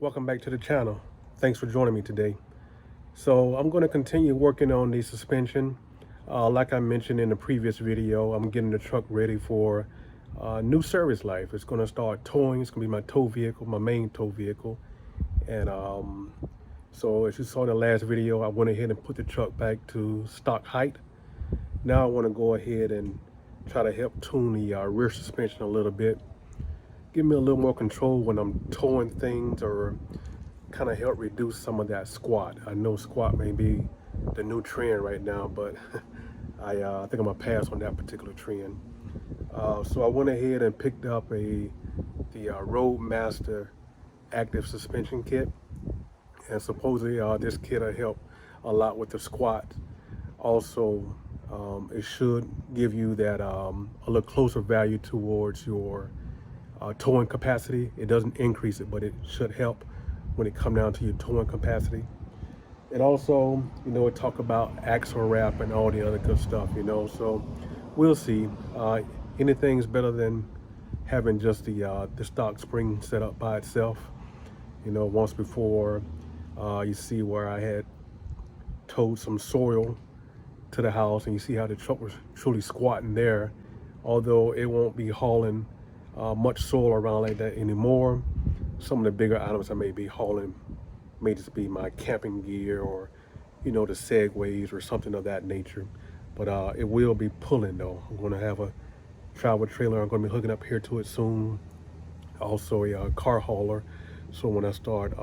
Welcome back to the channel. Thanks for joining me today. So I'm going to continue working on the suspension. Like I mentioned in the previous video, I'm getting the truck ready for new service life. It's going to start towing. It's going to be my tow vehicle, my main tow vehicle. And so as you saw in the last video, I went ahead and put the truck back to stock height. Now I want to go ahead and try to help tune the rear suspension a little bit. Give me a little more control when I'm towing things, or kind of help reduce some of that squat. I know squat may be the new trend right now, but I think I'm gonna pass on that particular trend. So I went ahead and picked up the Roadmaster Active Suspension kit, and supposedly this kit will help a lot with the squat. Also, it should give you that a little closer value towards your towing capacity. It doesn't increase it, but it should help when it come down to your towing capacity. And also, it talk about axle wrap and all the other good stuff, so we'll see. Anything's better than having just the stock spring set up by itself. Once before, you see where I had towed some soil to the house, and you see how the truck was truly squatting there. Although it won't be hauling much soil around like that anymore. Some of the bigger items I may be hauling may just be my camping gear, or the segways or something of that nature. But it will be pulling though. I'm going to have a travel trailer I'm going to be hooking up here to it soon. Also a car hauler. So when I start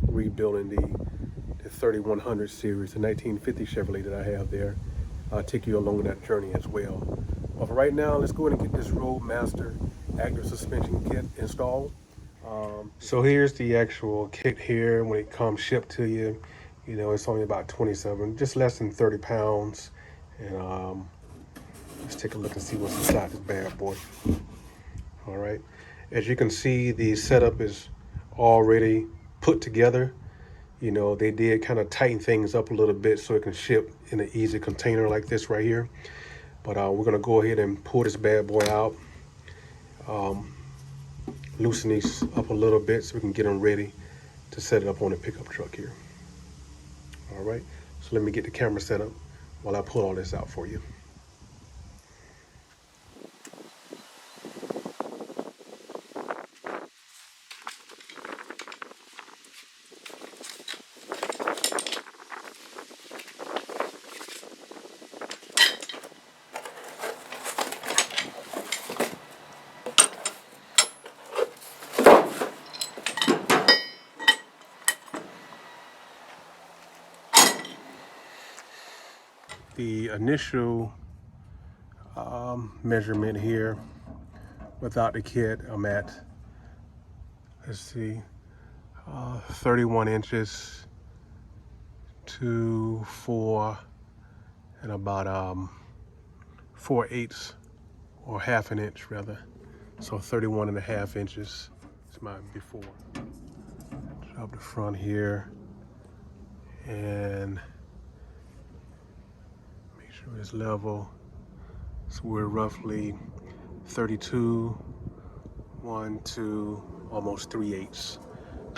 rebuilding the 3100 series, the 1950 Chevrolet that I have there, I'll take you along that journey as well. But for right now, let's go ahead and get this Roadmaster Active Suspension kit installed. So here's the actual kit here. When it comes shipped to you, it's only about 27, just less than 30 pounds. And let's take a look and see what's inside this bad boy. All right, as you can see, the setup is already put together. They did kind of tighten things up a little bit so it can ship in an easy container like this right here. But we're gonna go ahead and pull this bad boy out, loosen these up a little bit so we can get them ready to set it up on the pickup truck here. All right, so let me get the camera set up while I pull all this out for you. The initial measurement here without the kit, I'm at, let's see, 31 inches to 4 and about 4/8 or half an inch rather. So 31.5 inches is my before. Drop the front here and make sure it's level. So we're roughly 32, 1, 2, almost 3/8.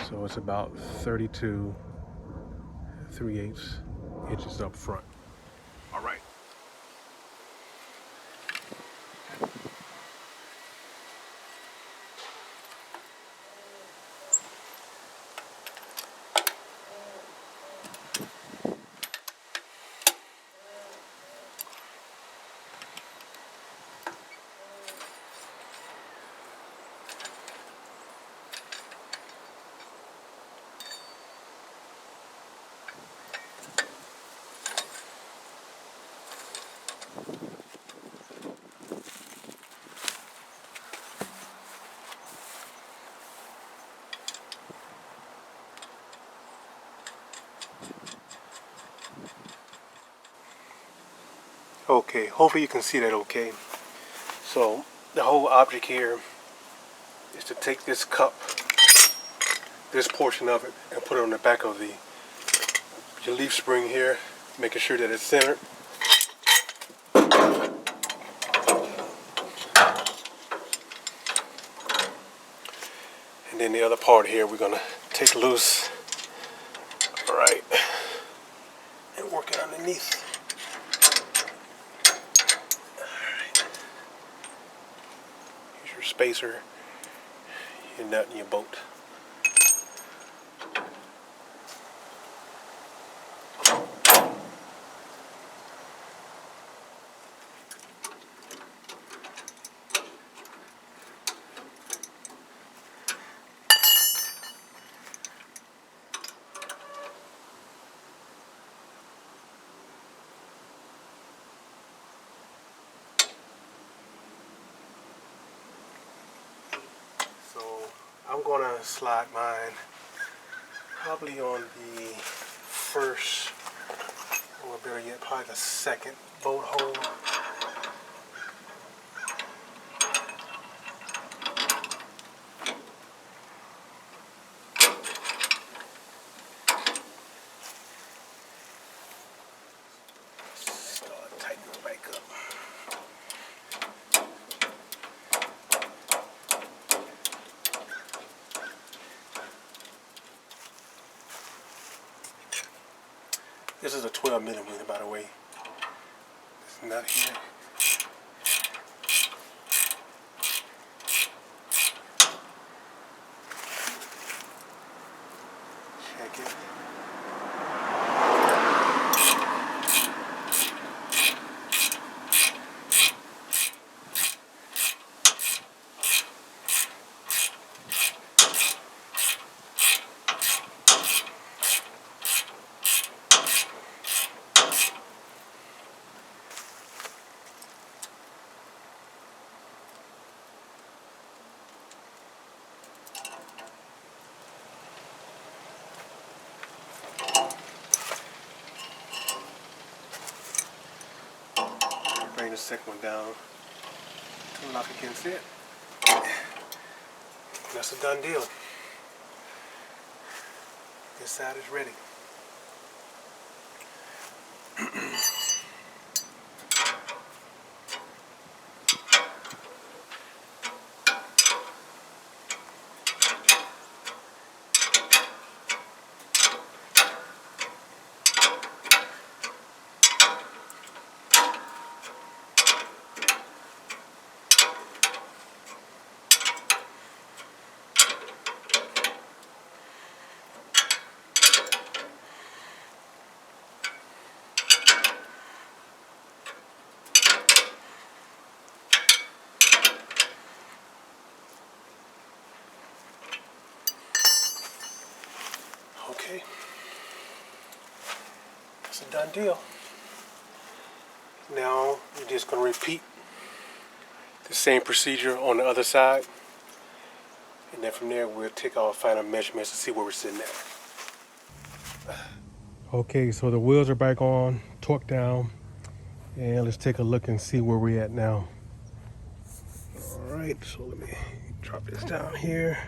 So it's about 32, 3/8 inches up front. All right. Okay, hopefully you can see that okay. So the whole object here is to take this cup, this portion of it, and put it on the back of your leaf spring here, making sure that it's centered. And then then the other part here we're gonna take loose. All right, and work it underneath. All right. Here's your spacer, your nut, and your bolt. So I'm gonna slide mine probably on the first, or better yet, probably the second bolt hole. Start tightening it back up. This is a 12 millimeter, by the way. This nut here. Check it. Bring the second one down to lock against it. That's a done deal. This side is ready. Okay, it's a done deal. Now we're just going to repeat the same procedure on the other side, and then from there we'll take our final measurements to see where we're sitting at. Okay, so the wheels are back on, torque down, and let's take a look and see where we're at now. All right, so let me drop this down here,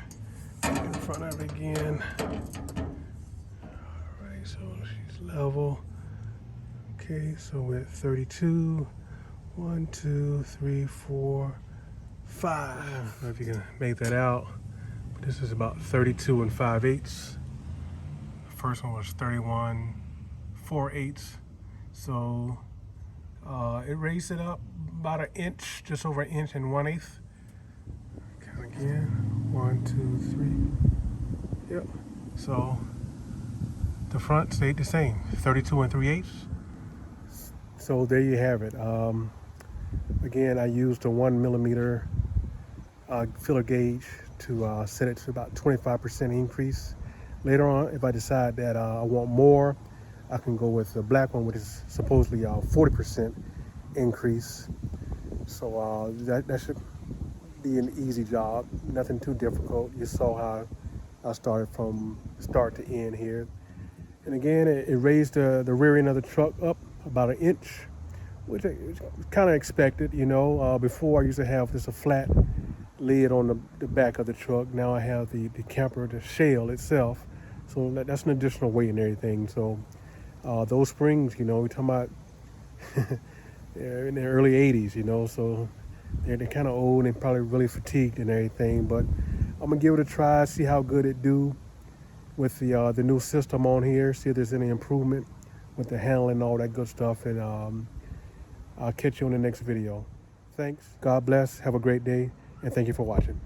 in front of it again. So she's level. Okay, so we're at 32. 1, 2, 3, 4, 5. I don't know if you can make that out, but this is about 32 and 5/8. The first one was 31 4/8. So it raised it up about an inch, just over an inch and 1/8. Count again. 1, 2, 3. Yep. So the front stayed the same, 32 and 3/8. So there you have it. Again, I used a 1 millimeter filler gauge to set it to about 25% increase. Later on, if I decide that I want more, I can go with the black one, which is supposedly 40% increase. So that should be an easy job, nothing too difficult. You saw how I started from start to end here. And again, it raised the rear end of the truck up about an inch, which is kind of expected, you know. Before I used to have just a flat lid on the back of the truck. Now I have the camper, the shell itself. So that's an additional weight and everything. So those springs, you know, we're talking about in the early 80s, you know. So they're kind of old and probably really fatigued and everything. But I'm gonna give it a try, see how good it do with the new system on here, see if there's any improvement with the handling and all that good stuff. And I'll catch you on the next video. Thanks. God bless. Have a great day. And thank you for watching.